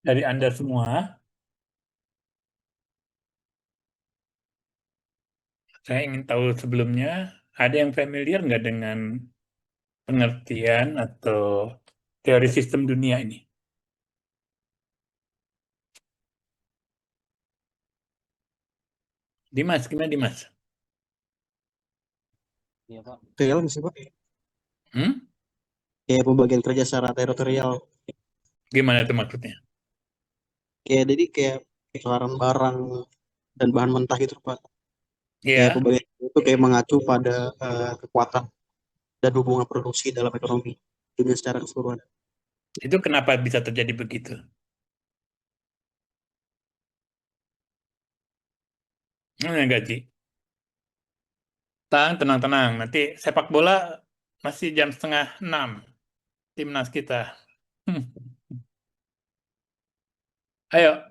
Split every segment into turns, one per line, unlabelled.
dari Anda semua, saya ingin tahu sebelumnya, ada yang familiar nggak dengan pengertian atau teori sistem dunia ini? Dimas, gimana Dimas?
Iya Pak. Teritorial sih Pak.
Hmm?
Kayak pembagian kerja secara teritorial.
Gimana itu maksudnya?
Kayak jadi kayak pelaran barang dan bahan mentah gitu Pak. Kayak
Iya,
pembagian itu kayak mengacu pada kekuatan dan hubungan produksi dalam ekonomi dunia secara keseluruhan.
itu kenapa bisa terjadi begitu? Gaji. Tenang. Nanti sepak bola masih jam 5:30, timnas kita. Hmm. Ayo,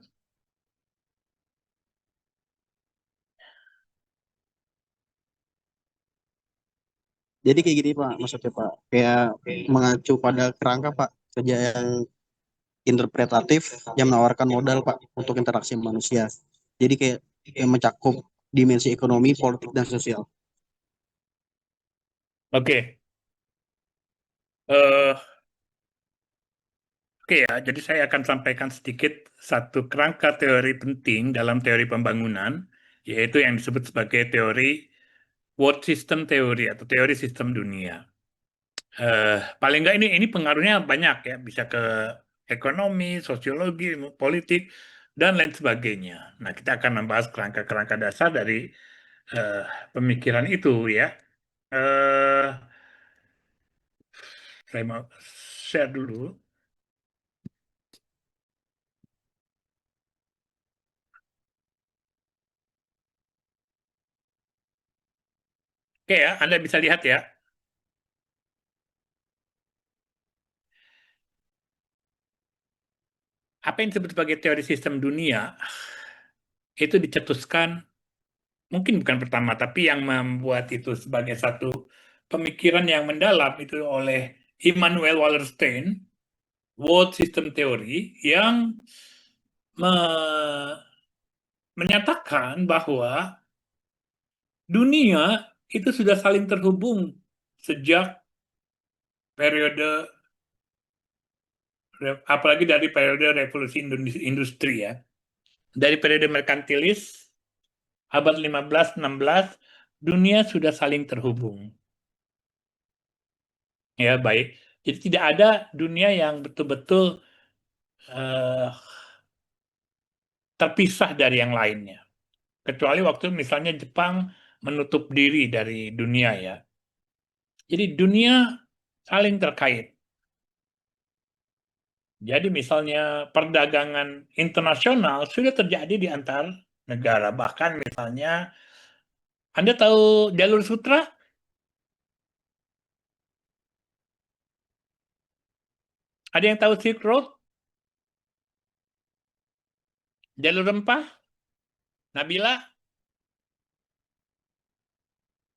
Jadi kayak gini Pak, maksudnya Pak, kayak mengacu pada kerangka Pak, kerja yang interpretatif yang menawarkan modal Pak untuk interaksi manusia. Jadi kayak yang mencakup dimensi ekonomi, politik, dan sosial.
oke. Eh, oke ya, jadi saya akan sampaikan sedikit satu kerangka teori penting dalam teori pembangunan, yaitu yang disebut sebagai teori world system theory atau teori sistem dunia. Paling nggak ini pengaruhnya banyak ya, bisa ke ekonomi, sosiologi, ilmu politik, dan lain sebagainya. Nah, kita akan membahas kerangka-kerangka dasar dari eh, pemikiran itu ya. Eh, saya mau share dulu. Oke ya, Anda bisa lihat ya. Apa yang disebut sebagai teori sistem dunia itu dicetuskan mungkin bukan pertama, tapi yang membuat itu sebagai satu pemikiran yang mendalam itu oleh Immanuel Wallerstein, World System Theory, yang me- menyatakan bahwa dunia itu sudah saling terhubung sejak periode, apalagi dari periode revolusi industri ya. Dari periode merkantilis, abad 15-16, dunia sudah saling terhubung. Ya, baik. Jadi tidak ada dunia yang betul-betul eh, terpisah dari yang lainnya. Kecuali waktu misalnya Jepang menutup diri dari dunia ya. Jadi dunia saling terkait. Jadi misalnya perdagangan internasional sudah terjadi di antar negara. Bahkan misalnya, Anda tahu jalur sutra? Ada yang tahu Silk Road? Jalur rempah? Nabila?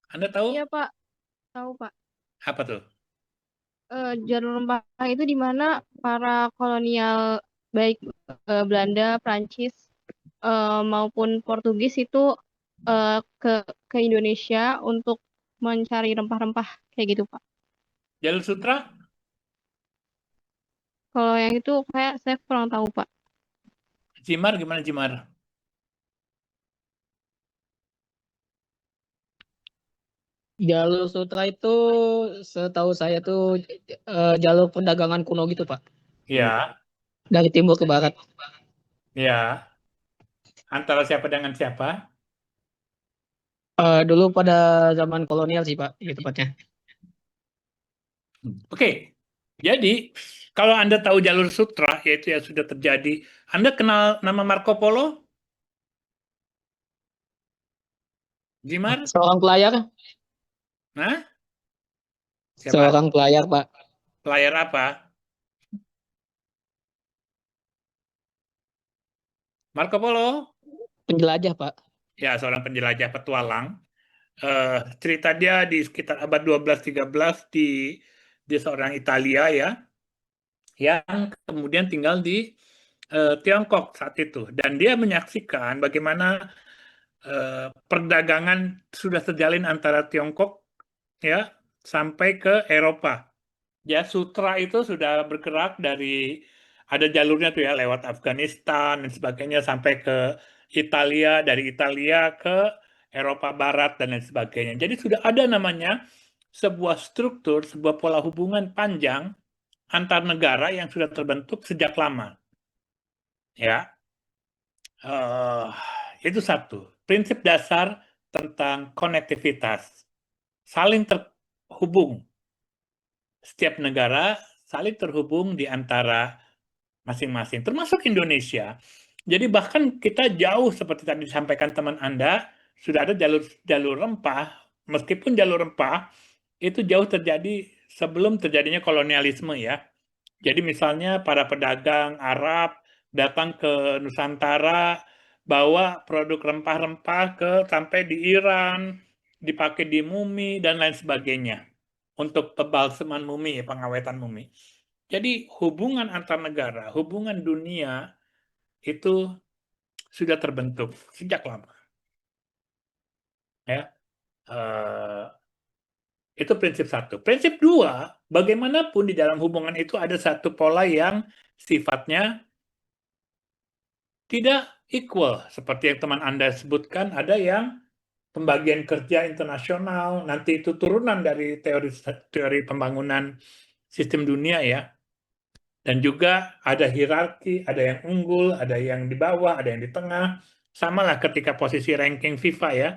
Anda
Iya,
tahu?
Pak. Tahu, Pak.
Apa tuh?
Jalur rempah itu di mana para kolonial baik Belanda, Prancis maupun Portugis itu ke Indonesia untuk mencari rempah-rempah kayak gitu, Pak.
Jalur sutra?
Kalau yang itu kayak saya kurang tahu, Pak.
Jimar gimana Jimar?
Jalur sutra itu setahu saya tuh jalur perdagangan kuno gitu Pak.
Ya,
Dari timur ke barat.
ya. Antara siapa dengan siapa?
Dulu pada zaman kolonial sih Pak, gitu tepatnya.
Oke, jadi kalau Anda tahu jalur sutra, yaitu yang sudah terjadi, Anda kenal nama Marco Polo? Jimar?
Seorang pelayar,
Nah, siapa?
seorang pelayar Pak.
Layar apa? Marco Polo?
Penjelajah Pak.
Ya, seorang penjelajah petualang. Cerita dia di sekitar abad 12-13 di seorang Italia ya, yang kemudian tinggal di Tiongkok saat itu, dan dia menyaksikan bagaimana perdagangan sudah terjalin antara Tiongkok ya sampai ke Eropa. Ya, sutra itu sudah bergerak dari ada jalurnya tuh ya lewat Afghanistan dan sebagainya sampai ke Italia, dari Italia ke Eropa Barat dan lain sebagainya. Jadi sudah ada namanya sebuah struktur, sebuah pola hubungan panjang antar negara yang sudah terbentuk sejak lama. Ya, eh, itu satu. Prinsip dasar tentang konektivitas, saling terhubung. Setiap negara saling terhubung di antara masing-masing, termasuk Indonesia. Jadi bahkan kita jauh seperti tadi disampaikan teman Anda, sudah ada jalur jalur rempah, meskipun jalur rempah itu jauh terjadi sebelum terjadinya kolonialisme ya. Jadi misalnya para pedagang Arab datang ke Nusantara, bawa produk rempah-rempah ke sampai di Iran, dipakai di mumi dan lain sebagainya untuk pebalseman mumi, pengawetan mumi. Jadi hubungan antar negara, hubungan dunia itu sudah terbentuk sejak lama. Ya, Eh, itu prinsip satu. Prinsip dua, bagaimanapun di dalam hubungan itu ada satu pola yang sifatnya tidak equal. Seperti yang teman Anda sebutkan, ada yang pembagian kerja internasional, nanti itu turunan dari teori teori pembangunan sistem dunia ya. Dan juga ada hierarki, ada yang unggul, ada yang di bawah, ada yang di tengah. Sama lah ketika posisi ranking FIFA ya.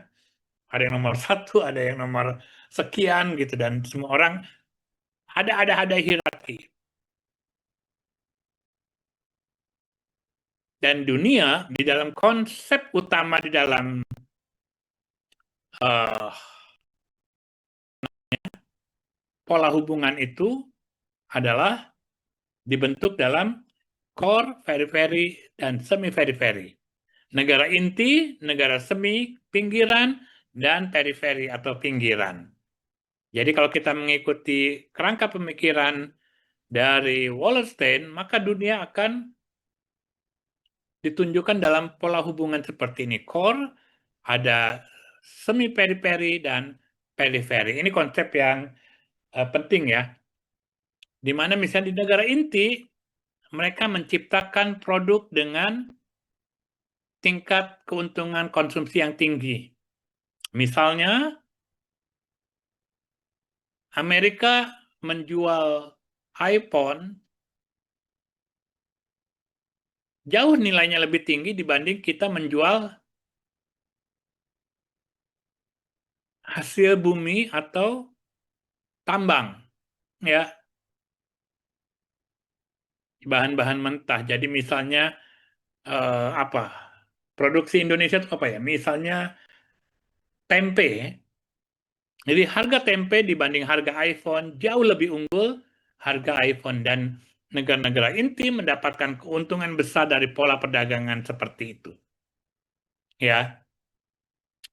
Ada yang nomor satu, ada yang nomor sekian gitu. Dan semua orang ada hierarki. Dan dunia di dalam konsep utama di dalam uh, pola hubungan itu adalah dibentuk dalam core, periphery, dan semi-periphery. Negara inti, negara semi, pinggiran, dan periferi atau pinggiran. Jadi kalau kita mengikuti kerangka pemikiran dari Wallerstein, maka dunia akan ditunjukkan dalam pola hubungan seperti ini. Core, ada semi-periphery, dan periferi. Ini konsep yang penting ya. Di mana misalnya di negara inti, mereka menciptakan produk dengan tingkat keuntungan konsumsi yang tinggi. Misalnya, Amerika menjual iPhone jauh nilainya lebih tinggi dibanding kita menjual hasil bumi atau tambang, ya, bahan-bahan mentah. Jadi misalnya apa? Produksi Indonesia itu apa ya? Misalnya tempe. Jadi harga tempe dibanding harga iPhone jauh lebih unggul harga iPhone, dan negara-negara inti mendapatkan keuntungan besar dari pola perdagangan seperti itu. Ya.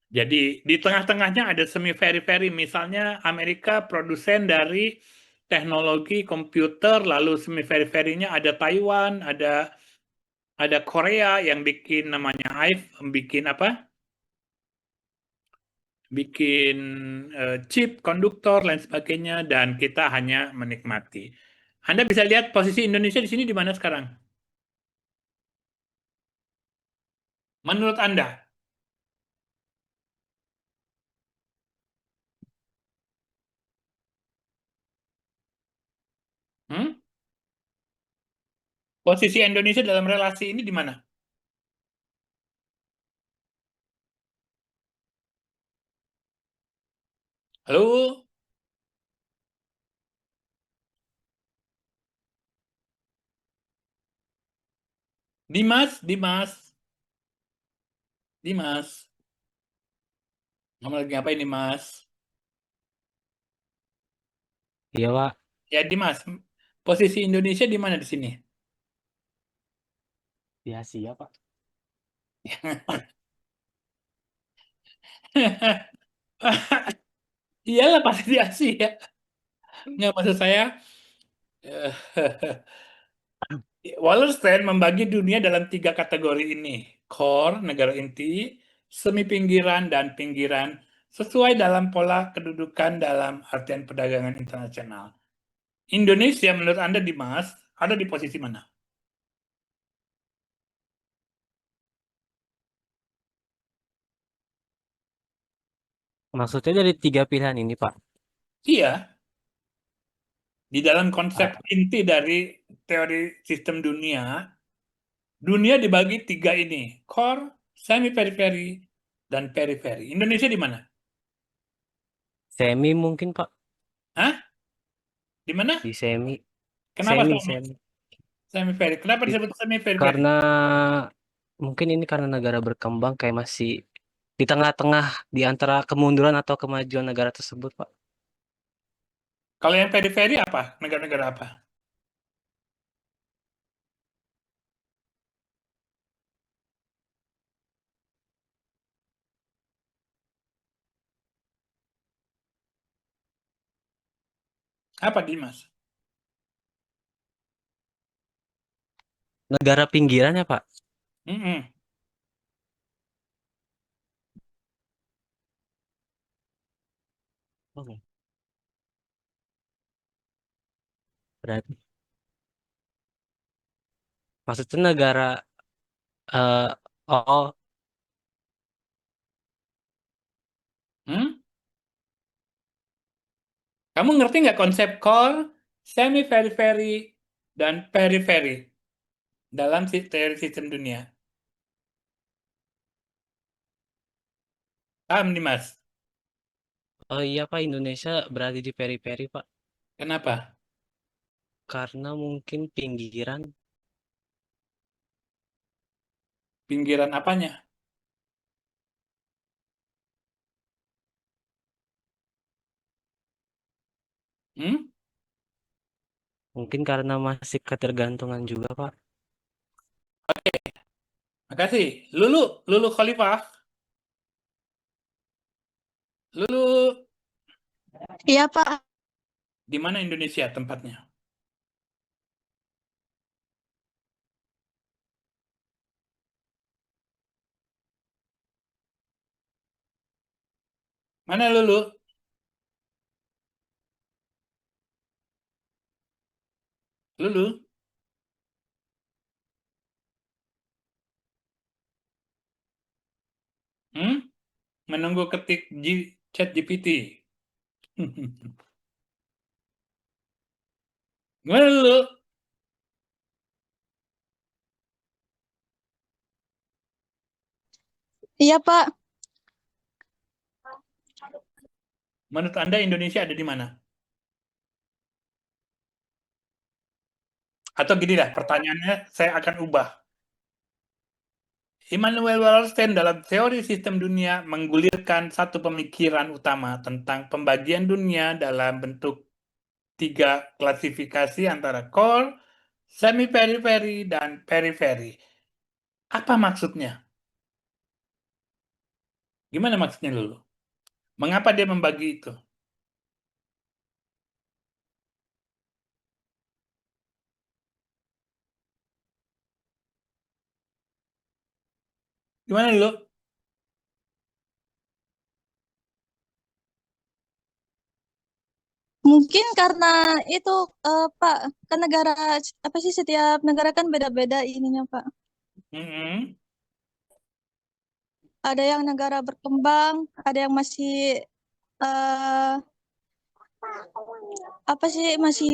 Jadi di tengah-tengahnya ada semi-periphery, misalnya Amerika produsen dari teknologi komputer, lalu semi-periphery-nya ada Taiwan, ada Korea yang bikin namanya iPhone, bikin apa? Bikin chip, konduktor, lain sebagainya, dan kita hanya menikmati. Anda bisa lihat posisi Indonesia di sini di mana sekarang? Menurut Anda? Hmm? Posisi Indonesia dalam relasi ini di mana? Halo? Dimas? Dimas? Dimas? Kamu lagi ngapain nih, Mas?
Iya, Pak.
Ya, Dimas. Posisi Indonesia di mana di sini?
Di Asia, Pak.
Iyalah pasti di Asia. Nggak, maksud saya, eh, Wallerstein membagi dunia dalam 3 kategori ini. Core, negara inti, semi pinggiran, dan pinggiran, sesuai dalam pola kedudukan dalam artian perdagangan internasional. Indonesia menurut Anda, Dimas, ada di posisi mana?
Maksudnya dari 3 pilihan ini, Pak.
Iya, di dalam konsep
Ah,
inti dari teori sistem dunia, dunia dibagi 3 ini, core, semi periferi, dan periferi. Indonesia di mana?
Semi mungkin, Pak.
Hah? Di mana?
Di semi.
Kenapa
Semi,
semi?
semi.
Semi periferi. Kenapa
Di-
disebut semi periferi?
Karena mungkin ini karena negara berkembang kayak masih di tengah-tengah di antara kemunduran atau kemajuan negara tersebut, Pak.
Kalau yang periferi apa? Negara-negara apa? Apa, Dimas?
Negara pinggiran ya, Pak.
Mm-mm.
Oke. Berarti maksudnya negara eh oh,
Hmm? Kamu ngerti nggak konsep core, semi periferi, dan periferi dalam teori sistem dunia? Paham, Dimas?
oh iya, Pak, Indonesia berada di periferi, Pak.
Kenapa?
Karena mungkin pinggiran.
Pinggiran apanya? Hmm?
Mungkin karena masih ketergantungan juga, Pak.
Makasih. Lulu, Lulu Khalifah. Lulu,
Iya, Pak.
di mana Indonesia tempatnya? Mana Lulu? Lulu? Hmm? Menunggu ketik chat GPT. Gimana Lulu?
Iya, Pak.
Menurut Anda Indonesia ada di mana? Atau gini lah, pertanyaannya saya akan ubah. Immanuel Wallerstein dalam teori sistem dunia menggulirkan satu pemikiran utama tentang pembagian dunia dalam bentuk 3 klasifikasi antara core, semi-periferi, dan periferi. Apa maksudnya? Gimana maksudnya dulu? Mengapa dia membagi itu? Gimana dulu?
Mungkin karena itu Pak, kan negara apa sih setiap negara kan beda-beda ininya Pak.
Mm-mm.
Ada yang negara berkembang, ada yang masih eh apa sih masih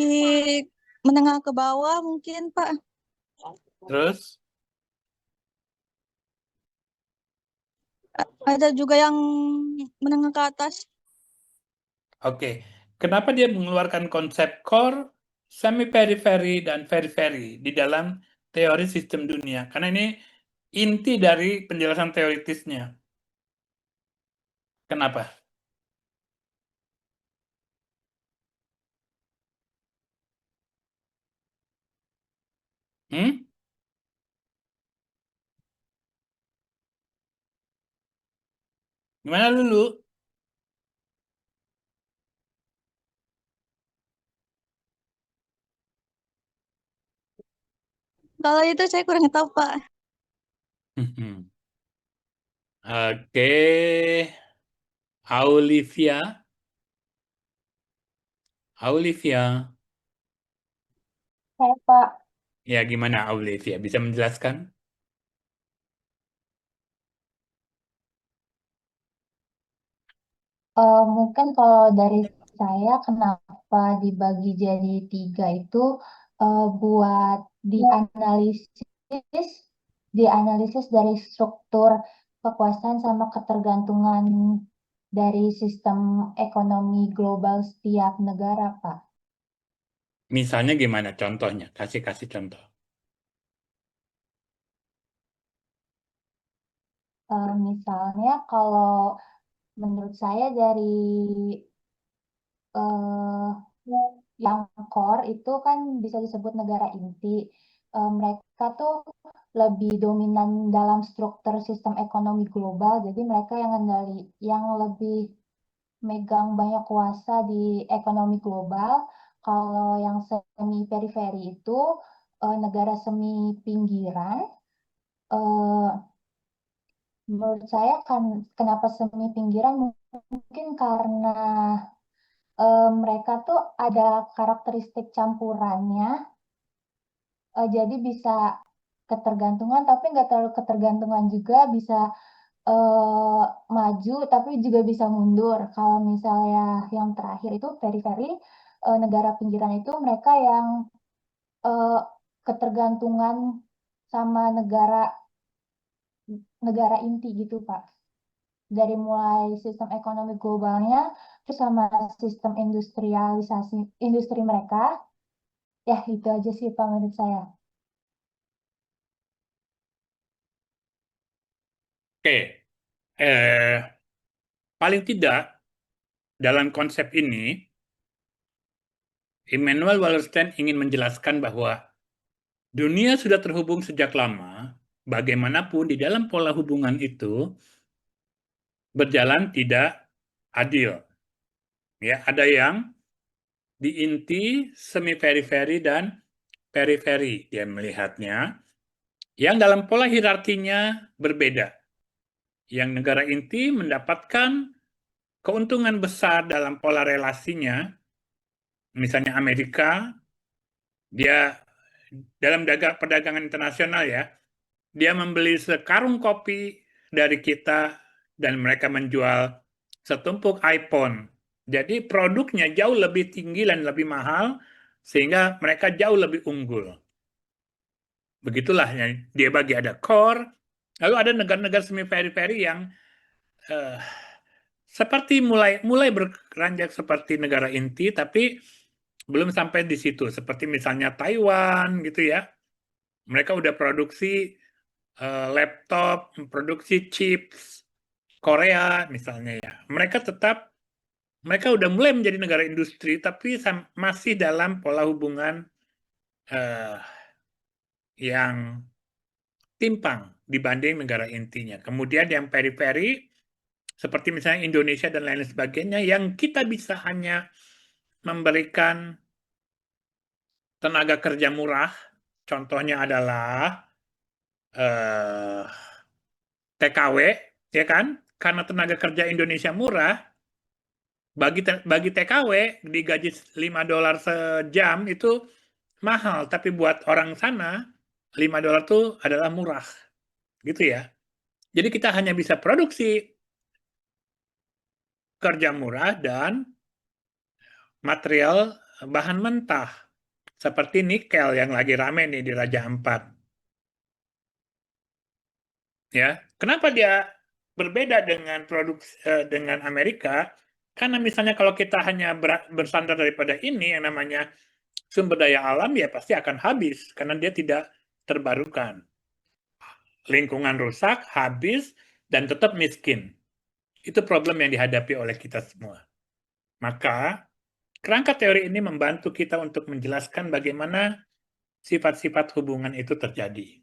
menengah ke bawah mungkin Pak.
Terus,
Ada juga yang menengah ke atas.
oke. Kenapa dia mengeluarkan konsep core, semi-periferi, dan periferi di dalam teori sistem dunia? Karena ini inti dari penjelasan teoritisnya. Kenapa? Hmm? Gimana dulu?
Kalau itu saya kurang tahu, Pak.
Oke, Olivia, Olivia,
Saya Pak,
ya gimana Olivia? Bisa menjelaskan?
mungkin kalau dari saya kenapa dibagi jadi tiga itu buat dianalisis dari struktur kekuasaan sama ketergantungan dari sistem ekonomi global setiap negara, Pak.
Misalnya gimana contohnya? Kasih contoh.
Misalnya kalau menurut saya dari eh, yang core itu kan bisa disebut negara inti. Mereka tuh lebih dominan dalam struktur sistem ekonomi global, jadi mereka yang lebih megang banyak kuasa di ekonomi global. Kalau yang semi periferi itu negara semi pinggiran. eh, Menurut saya kan kenapa semi pinggiran mungkin karena mereka tuh ada karakteristik campurannya, jadi bisa ketergantungan tapi nggak terlalu ketergantungan juga, bisa eh, maju tapi juga bisa mundur. Kalau misalnya yang terakhir itu periferi, negara pinggiran itu mereka yang eh, ketergantungan sama negara negara inti gitu, Pak. Dari mulai sistem ekonomi globalnya, terus sama sistem industrialisasi industri mereka. Ya, itu aja sih Pak menurut saya.
Oke, eh, paling tidak dalam konsep ini, Immanuel Wallerstein ingin menjelaskan bahwa dunia sudah terhubung sejak lama, bagaimanapun di dalam pola hubungan itu berjalan tidak adil. Ya, ada yang di inti, semi periferi dan periferi dia melihatnya, yang dalam pola hierarkinya berbeda. Yang negara inti mendapatkan keuntungan besar dalam pola relasinya, misalnya Amerika, dia dalam perdagangan internasional ya, dia membeli sekarung kopi dari kita dan mereka menjual setumpuk iPhone. Jadi produknya jauh lebih tinggi dan lebih mahal sehingga mereka jauh lebih unggul. Begitulah yang dia bagi, ada core, lalu ada negara-negara semi periferi yang eh, seperti mulai beranjak seperti negara inti tapi belum sampai di situ, seperti misalnya Taiwan gitu ya. Mereka udah produksi laptop, produksi chips. Korea misalnya ya. Mereka udah mulai menjadi negara industri tapi masih dalam pola hubungan eh, yang timpang dibanding negara intinya. Kemudian yang periferi seperti misalnya Indonesia dan lain sebagainya yang kita bisa hanya memberikan tenaga kerja murah. Contohnya adalah eh, TKW, ya kan? Karena tenaga kerja Indonesia murah, bagi TKW digaji $5 sejam itu mahal, tapi buat orang sana $5 itu adalah murah, gitu ya. Jadi kita hanya bisa produksi kerja murah dan material bahan mentah seperti nikel yang lagi rame nih di Raja Ampat. Ya, kenapa dia berbeda dengan dengan Amerika? Karena misalnya kalau kita hanya bersandar daripada ini yang namanya sumber daya alam ya pasti akan habis karena dia tidak terbarukan. Lingkungan rusak, habis, dan tetap miskin. Itu problem yang dihadapi oleh kita semua. Maka kerangka teori ini membantu kita untuk menjelaskan bagaimana sifat-sifat hubungan itu terjadi.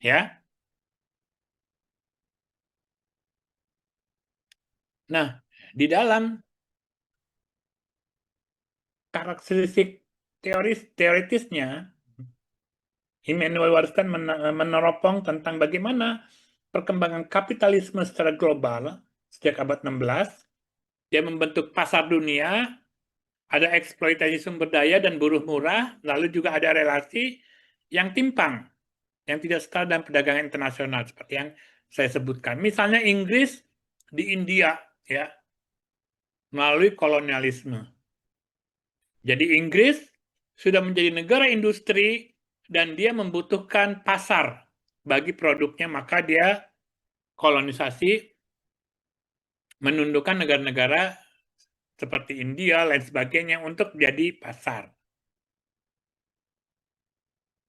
Ya. Nah, di dalam karakteristik teoritisnya Immanuel Wallerstein meneropong tentang bagaimana perkembangan kapitalisme secara global sejak abad 16. Dia membentuk pasar dunia, ada eksploitasi sumber daya dan buruh murah, lalu juga ada relasi yang timpang, yang tidak setara dalam perdagangan internasional seperti yang saya sebutkan. Misalnya Inggris di India, ya, melalui kolonialisme. Jadi Inggris sudah menjadi negara industri dan dia membutuhkan pasar bagi produknya, maka dia kolonisasi, menundukkan negara-negara seperti India lain sebagainya untuk jadi pasar.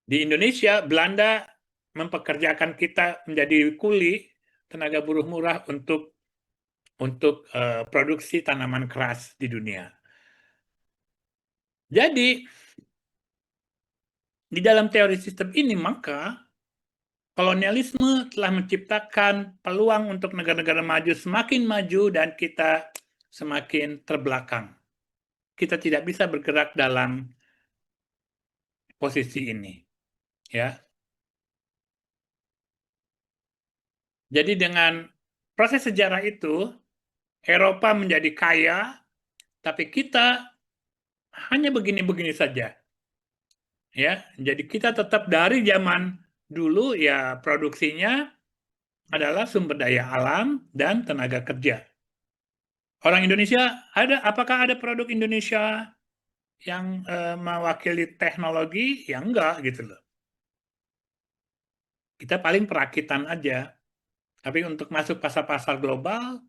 Di Indonesia, Belanda mempekerjakan kita menjadi kuli, tenaga buruh murah untuk produksi tanaman keras di dunia. Jadi, di dalam teori sistem ini, maka kolonialisme telah menciptakan peluang untuk negara-negara maju semakin maju dan kita semakin terbelakang. Kita tidak bisa bergerak dalam posisi ini, ya. Jadi dengan proses sejarah itu, Eropa menjadi kaya, tapi kita hanya begini-begini saja. Ya, jadi kita tetap dari zaman dulu ya produksinya adalah sumber daya alam dan tenaga kerja. Orang Indonesia apakah ada produk Indonesia yang mewakili teknologi? Ya enggak gitu loh. Kita paling perakitan aja. Tapi untuk masuk pasar-pasar global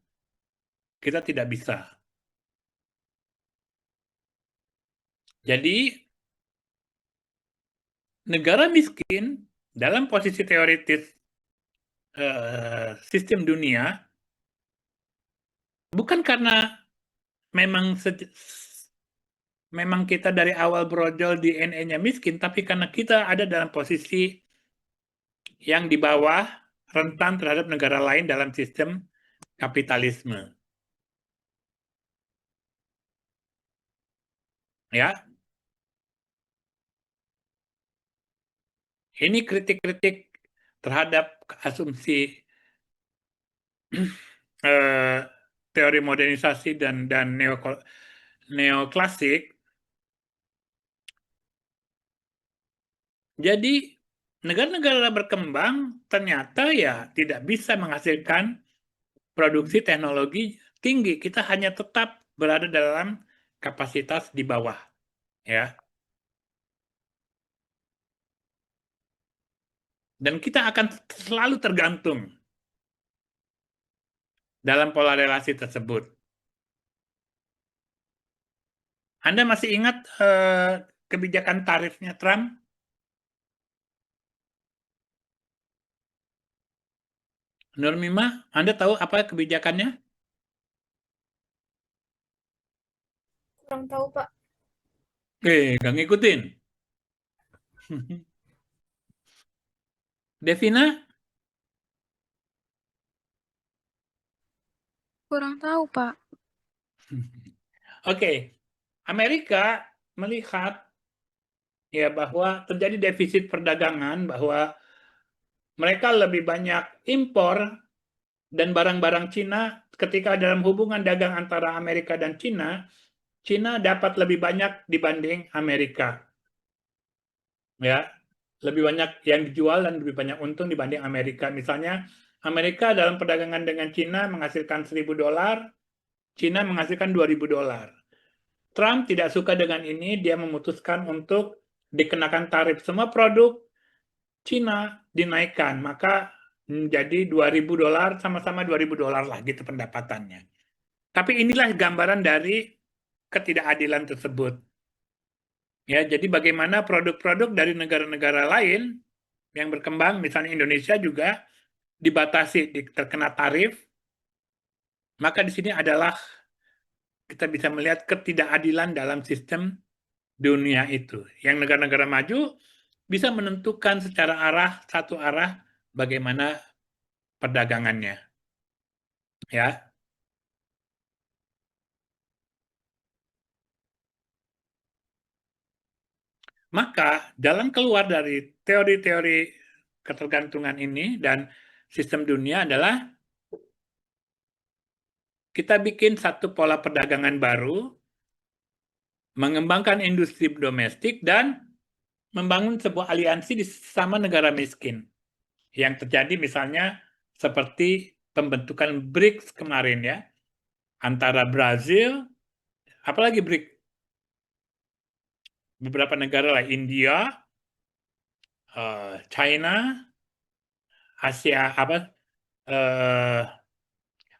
kita tidak bisa. Jadi negara miskin dalam posisi teoritis sistem dunia bukan karena memang kita dari awal brojol DNA-nya miskin, tapi karena kita ada dalam posisi yang di bawah rentan terhadap negara lain dalam sistem kapitalisme. Ya. Ini kritik-kritik terhadap asumsi teori modernisasi dan neoklasik. Jadi negara-negara berkembang ternyata ya tidak bisa menghasilkan produksi teknologi tinggi. Kita hanya tetap berada dalam kapasitas di bawah, ya. Dan kita akan selalu tergantung dalam pola relasi tersebut. Anda masih ingat kebijakan tarifnya Trump? Nurmima, Anda tahu apa kebijakannya?
Kurang tahu, Pak.
Nggak ngikutin. Devina?
Kurang tahu, Pak.
Oke. Amerika melihat ya bahwa terjadi defisit perdagangan, bahwa mereka lebih banyak impor dan barang-barang Cina ketika dalam hubungan dagang antara Amerika dan Cina, Cina dapat lebih banyak dibanding Amerika. Ya, lebih banyak yang dijual dan lebih banyak untung dibanding Amerika. Misalnya, Amerika dalam perdagangan dengan Cina menghasilkan $1.000, Cina menghasilkan $2.000. Trump tidak suka dengan ini, dia memutuskan untuk dikenakan tarif semua produk Cina dinaikkan, maka menjadi $2.000 sama-sama $2.000 lah gitu pendapatannya. Tapi inilah gambaran dari ketidakadilan tersebut. Ya, jadi bagaimana produk-produk dari negara-negara lain yang berkembang, misalnya Indonesia juga dibatasi, terkena tarif, maka di sini adalah kita bisa melihat ketidakadilan dalam sistem dunia itu. Yang negara-negara maju bisa menentukan secara satu arah bagaimana perdagangannya. Ya. Maka jalan keluar dari teori-teori ketergantungan ini dan sistem dunia adalah kita bikin satu pola perdagangan baru, mengembangkan industri domestik, dan membangun sebuah aliansi di sesama negara miskin. Yang terjadi misalnya seperti pembentukan BRICS kemarin ya, antara Brazil, apalagi BRICS, beberapa negara lah, India, China, Asia,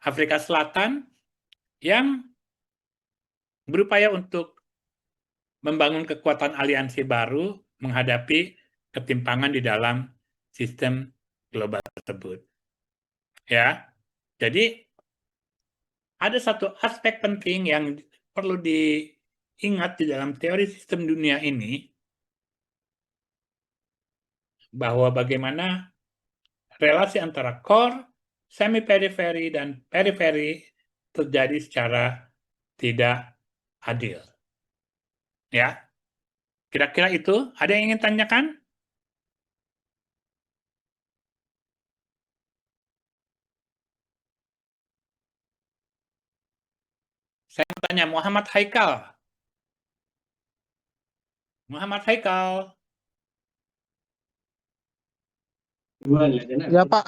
Afrika Selatan, yang berupaya untuk membangun kekuatan aliansi baru menghadapi ketimpangan di dalam sistem global tersebut. Ya, jadi ada satu aspek penting yang perlu diingat di dalam teori sistem dunia ini, bahwa bagaimana relasi antara core, semi-periferi, dan periferi terjadi secara tidak adil. Ya, kira-kira itu. Ada yang ingin tanyakan? Saya mau tanya Muhammad Haikal. Muhammad Haikal.
Ya Pak,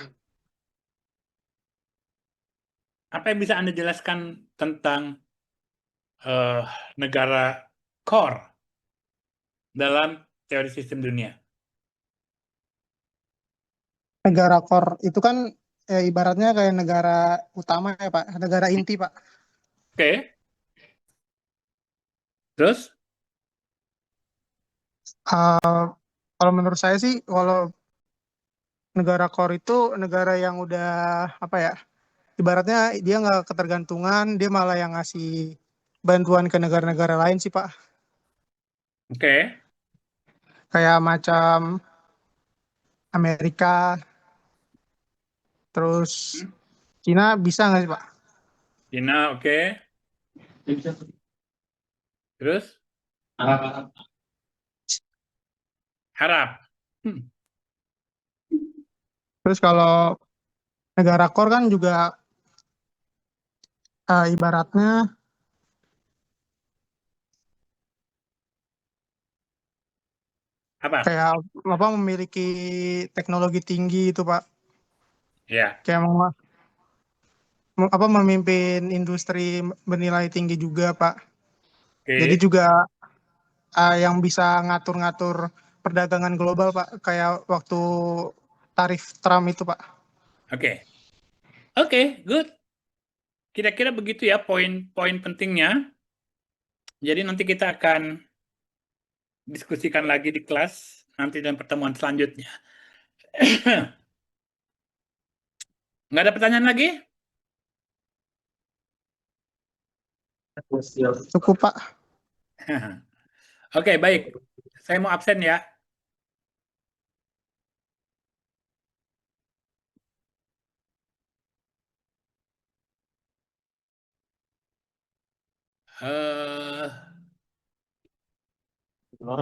Apa yang bisa Anda jelaskan tentang negara core dalam teori sistem dunia?
Negara core itu kan ibaratnya kayak negara utama ya Pak, negara inti Pak.
Oke. Terus?
Kalau menurut saya sih, kalau negara core itu negara yang udah apa ya, ibaratnya dia nggak ketergantungan, dia malah yang ngasih bantuan ke negara-negara lain sih Pak.
Oke.
Kayak macam Amerika, terus Cina bisa nggak sih Pak?
Cina, oke. Terus? Arab.
Terus kalau negara core kan juga ibaratnya
Apa?
kayak apa, memiliki teknologi tinggi itu Pak.
Ya.
Kayak memimpin industri bernilai tinggi juga Pak.
Oke.
Jadi juga yang bisa ngatur-ngatur perdagangan global Pak, kayak waktu tarif Trump itu Pak.
Oke. Oke, good. Kira-kira begitu ya poin-poin pentingnya. Jadi nanti kita akan diskusikan lagi di kelas nanti dan pertemuan selanjutnya. Nggak ada pertanyaan lagi?
Cukup Pak.
Oke, baik. Saya mau absen ya.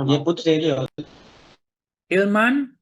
dia putus ya dia.
Ilman,